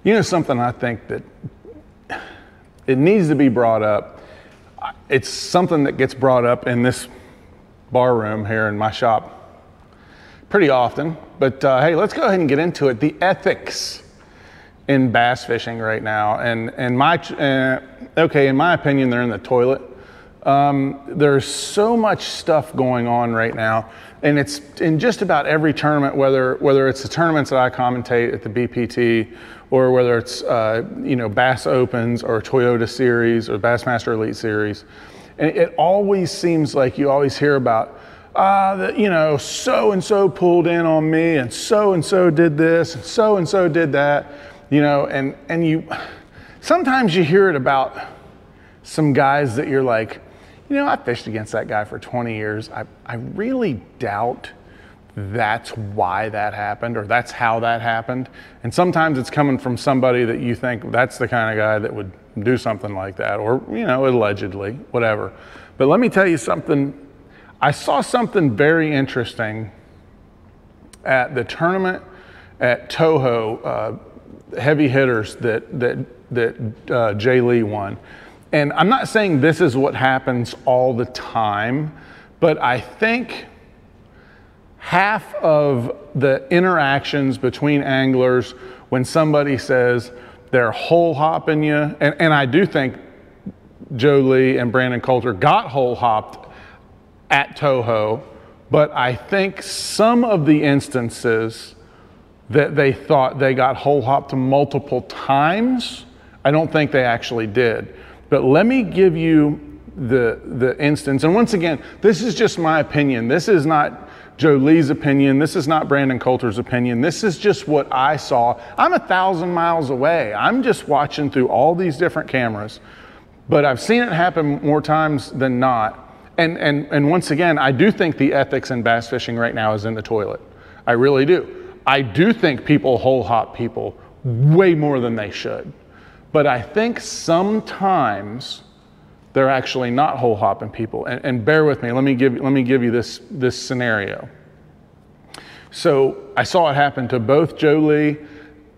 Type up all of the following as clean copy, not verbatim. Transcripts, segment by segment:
You know, something I think that it needs to be brought up. It's something that gets brought up in this bar room here in my shop pretty often, but hey, let's go ahead and get into it. The ethics in bass fishing right now, and in my opinion, they're in the toilet. There's so much stuff going on right now, and it's in just about every tournament, whether it's the tournaments that I commentate at the BPT, or whether it's Bass Opens or Toyota Series or Bassmaster Elite Series. And it always seems like you always hear about so-and-so pulled in on me, and so-and-so did this, and so-and-so did that, and you sometimes you hear it about some guys that you're like, I fished against that guy for 20 years. I really doubt that's why that happened, or that's how that happened. And sometimes it's coming from somebody that you think that's the kind of guy that would do something like that, or, allegedly, whatever. But let me tell you something. I saw something very interesting at the tournament at Toho, heavy hitters that Jay Lee won. And I'm not saying this is what happens all the time, but I think half of the interactions between anglers when somebody says they're hole hopping you, and I do think Joe Lee and Brandon Coulter got hole hopped at Toho, but I think some of the instances that they thought they got hole hopped multiple times, I don't think they actually did. But let me give you the instance, and once again, this is just my opinion. This is not Joe Lee's opinion. This is not Brandon Coulter's opinion. This is just what I saw. I'm 1,000 miles away. I'm just watching through all these different cameras, but I've seen it happen more times than not. And once again, I do think the ethics in bass fishing right now is in the toilet. I really do. I do think people hole hop people way more than they should. But I think sometimes they're actually not hole hopping people. And bear with me, let me give you this scenario. So I saw it happen to both Joe Lee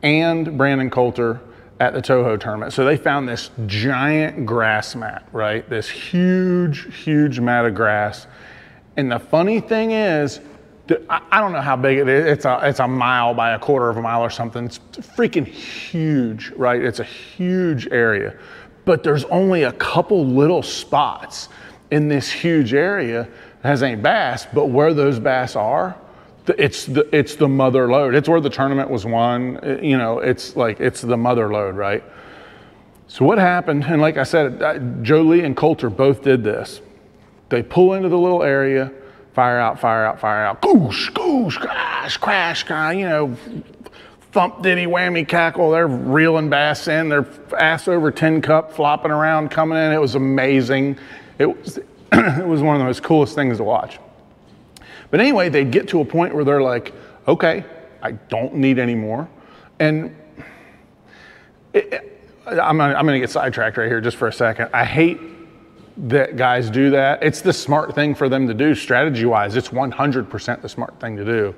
and Brandon Coulter at the Toho tournament. So they found this giant grass mat, right? This huge mat of grass. And the funny thing is, I don't know how big it is. It's a mile by a quarter of a mile or something. It's freaking huge, right? It's a huge area. But there's only a couple little spots in this huge area that has any bass, but where those bass are, it's the mother lode. It's where the tournament was won. It's the mother lode, right? So what happened, and like I said, Joe Lee and Coulter both did this. They pull into the little area, fire out, goosh, crash, thump, diddy, whammy, cackle. They're reeling bass in. They're ass over 10 cup, flopping around, coming in. It was amazing. It was one of the most coolest things to watch. But anyway, they get to a point where they're like, okay, I don't need any more. And I'm going to get sidetracked right here just for a second. I hate that guys do that. It's the smart thing for them to do strategy-wise. It's 100% the smart thing to do.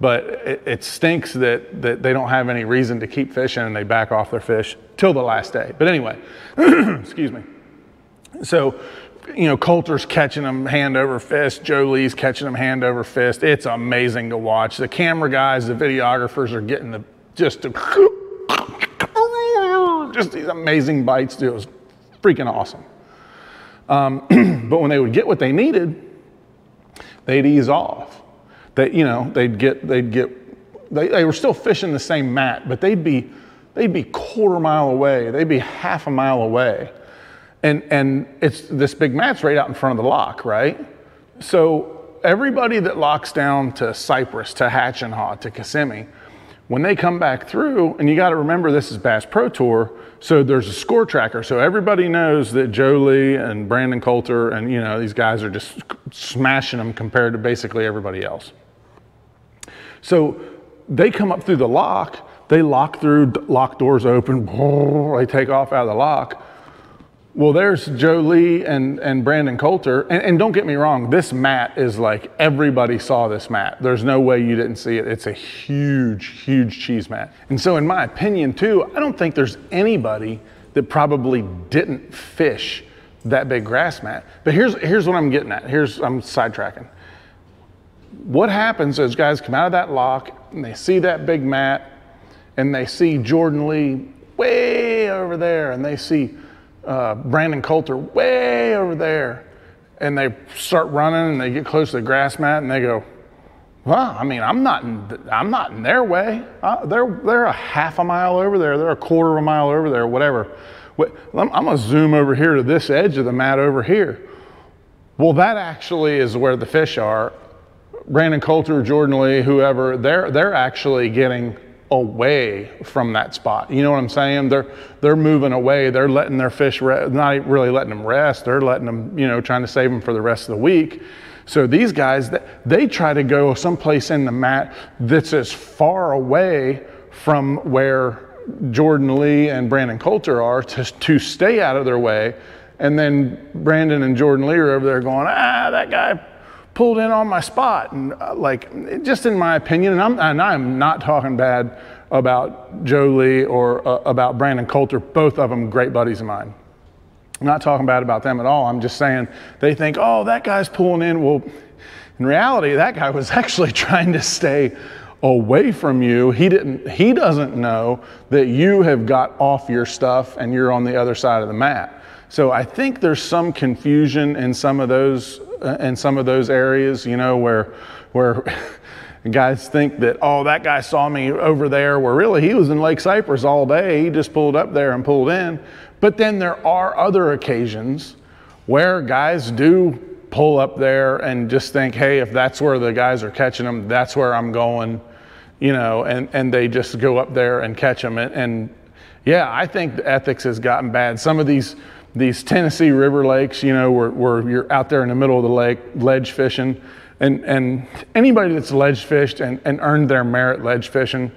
But it stinks that they don't have any reason to keep fishing and they back off their fish till the last day. But anyway, excuse me. So, Coulter's catching them hand over fist. Joe Lee's catching them hand over fist. It's amazing to watch. The camera guys, the videographers are getting just these amazing bites, dude. It was freaking awesome. But when they would get what they needed, they'd ease off. They were still fishing the same mat, but they'd be quarter mile away. They'd be half a mile away. And it's this big mat's right out in front of the lock, right? So everybody that locks down to Cypress, to Hatch and Haw, to Kissimmee, when they come back through, and you got to remember this is Bass Pro Tour, so there's a score tracker. So everybody knows that Joe Lee and Brandon Coulter and these guys are just smashing them compared to basically everybody else. So they come up through the lock, they lock through, lock doors open, they take off out of the lock. Well, there's Joe Lee and Brandon Coulter. And don't get me wrong, this mat is like, everybody saw this mat. There's no way you didn't see it. It's a huge, huge cheese mat. And so in my opinion too, I don't think there's anybody that probably didn't fish that big grass mat. But here's what I'm getting at. I'm sidetracking. What happens is guys come out of that lock and they see that big mat and they see Jordan Lee way over there and they see Brandon Coulter way over there, and they start running and they get close to the grass mat and they go, well, I mean, I'm not in their way. They're a half a mile over there. They're a quarter of a mile over there, whatever. I'm gonna zoom over here to this edge of the mat over here. Well, that actually is where the fish are. Brandon Coulter, Jordan Lee, whoever, they're actually getting away from that spot. You know what I'm saying? They're moving away. They're letting their fish not really letting them rest. They're letting them, you know, trying to save them for the rest of the week. So these guys, they try to go someplace in the mat that's as far away from where Jordan Lee and Brandon Coulter are to stay out of their way. And then Brandon and Jordan Lee are over there going, that guy pulled in on my spot. And like, just in my opinion, and I'm not talking bad about Joe Lee or about Brandon Coulter, both of them great buddies of mine. I'm not talking bad about them at all. I'm just saying they think, oh, that guy's pulling in. Well, in reality, that guy was actually trying to stay away from you. He doesn't know that you have got off your stuff and you're on the other side of the mat. So I think there's some confusion in some of those areas, you know, where guys think that, oh, that guy saw me over there, where really he was in Lake Cypress all day. He just pulled up there and pulled in. But then there are other occasions where guys do pull up there and just think, hey, if that's where the guys are catching them, that's where I'm going, you know, and they just go up there and catch them. And yeah, I think the ethics has gotten bad. Some of these Tennessee river lakes, you know, where you're out there in the middle of the lake ledge fishing, and anybody that's ledge fished and earned their merit ledge fishing,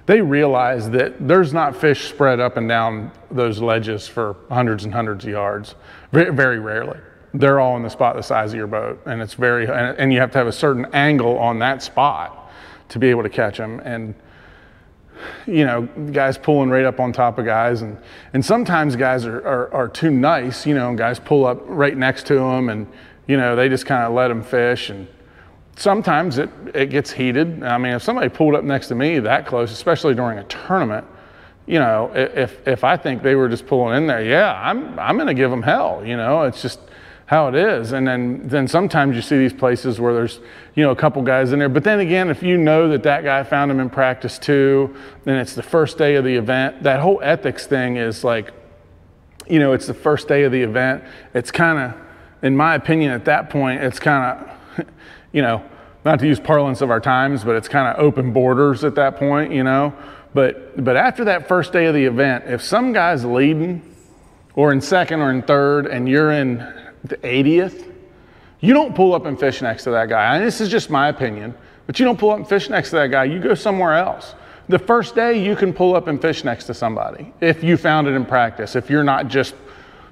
they realize that there's not fish spread up and down those ledges for hundreds and hundreds of yards. Very, very rarely. They're all in the spot the size of your boat, and it's and you have to have a certain angle on that spot to be able to catch them. And you know, guys pulling right up on top of guys, and sometimes guys are too nice, you know, and guys pull up right next to them, and you know, they just kind of let them fish. And sometimes it gets heated. I mean, if somebody pulled up next to me that close, especially during a tournament, you know, if I think they were just pulling in there, yeah, I'm gonna give them hell. You know, it's just how it is. And then sometimes you see these places where there's, you know, a couple guys in there. But then again, if you know that guy found him in practice too, then it's the first day of the event. That whole ethics thing is like, you know, it's the first day of the event. It's kind of, in my opinion, at that point, it's kind of, you know, not to use parlance of our times, but it's kind of open borders at that point, you know. But after that first day of the event, if some guy's leading or in second or in third and you're in the 80th, you don't pull up and fish next to that guy. And this is just my opinion, but you don't pull up and fish next to that guy. You go somewhere else. The first day you can pull up and fish next to somebody if you found it in practice, if you're not just,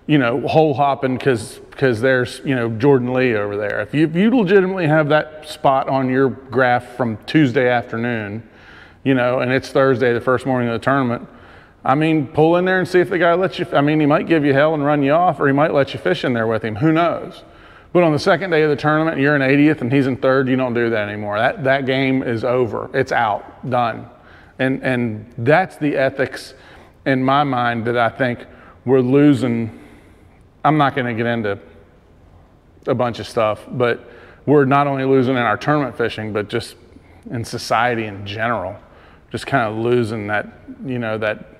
you know, hole hopping because there's, you know, Jordan Lee over there. If you legitimately have that spot on your graph from Tuesday afternoon, you know, and it's Thursday, the first morning of the tournament, I mean, pull in there and see if the guy lets you. I mean, he might give you hell and run you off, or he might let you fish in there with him. Who knows? But on the second day of the tournament, you're in 80th and he's in third, you don't do that anymore. That game is over. It's out, done. And that's the ethics in my mind that I think we're losing. I'm not going to get into a bunch of stuff, but we're not only losing in our tournament fishing, but just in society in general. Just kind of losing that, you know, that,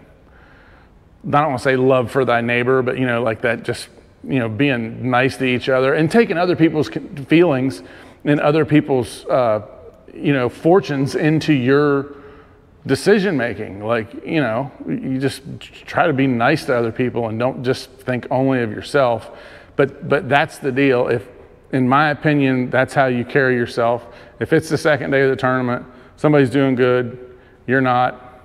I don't want to say love for thy neighbor, but, you know, like that, just, you know, being nice to each other and taking other people's feelings and other people's, you know, fortunes into your decision making. Like, you know, you just try to be nice to other people and don't just think only of yourself. But that's the deal. If, in my opinion, that's how you carry yourself. If it's the second day of the tournament, somebody's doing good, you're not,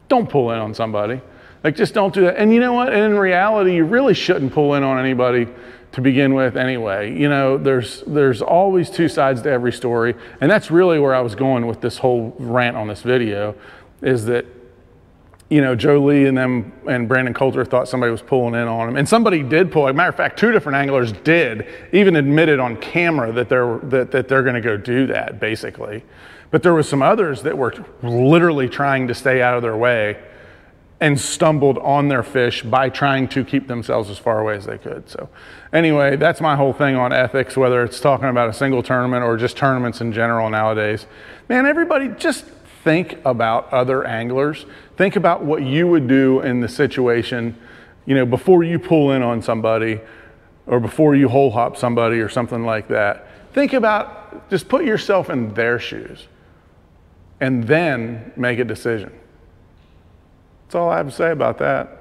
don't pull in on somebody. Like, just don't do that. And you know what? And in reality, you really shouldn't pull in on anybody to begin with anyway. You know, there's always two sides to every story. And that's really where I was going with this whole rant on this video, is that, you know, Joe Lee and them and Brandon Coulter thought somebody was pulling in on them. And somebody did pull. As a matter of fact, 2 different anglers did even admitted on camera that they're going to go do that, basically. But there was some others that were literally trying to stay out of their way and stumbled on their fish by trying to keep themselves as far away as they could. So anyway, that's my whole thing on ethics, whether it's talking about a single tournament or just tournaments in general nowadays. Man, everybody just think about other anglers. Think about what you would do in the situation, you know, before you pull in on somebody or before you hole hop somebody or something like that. Think about, just put yourself in their shoes and then make a decision. That's all I have to say about that.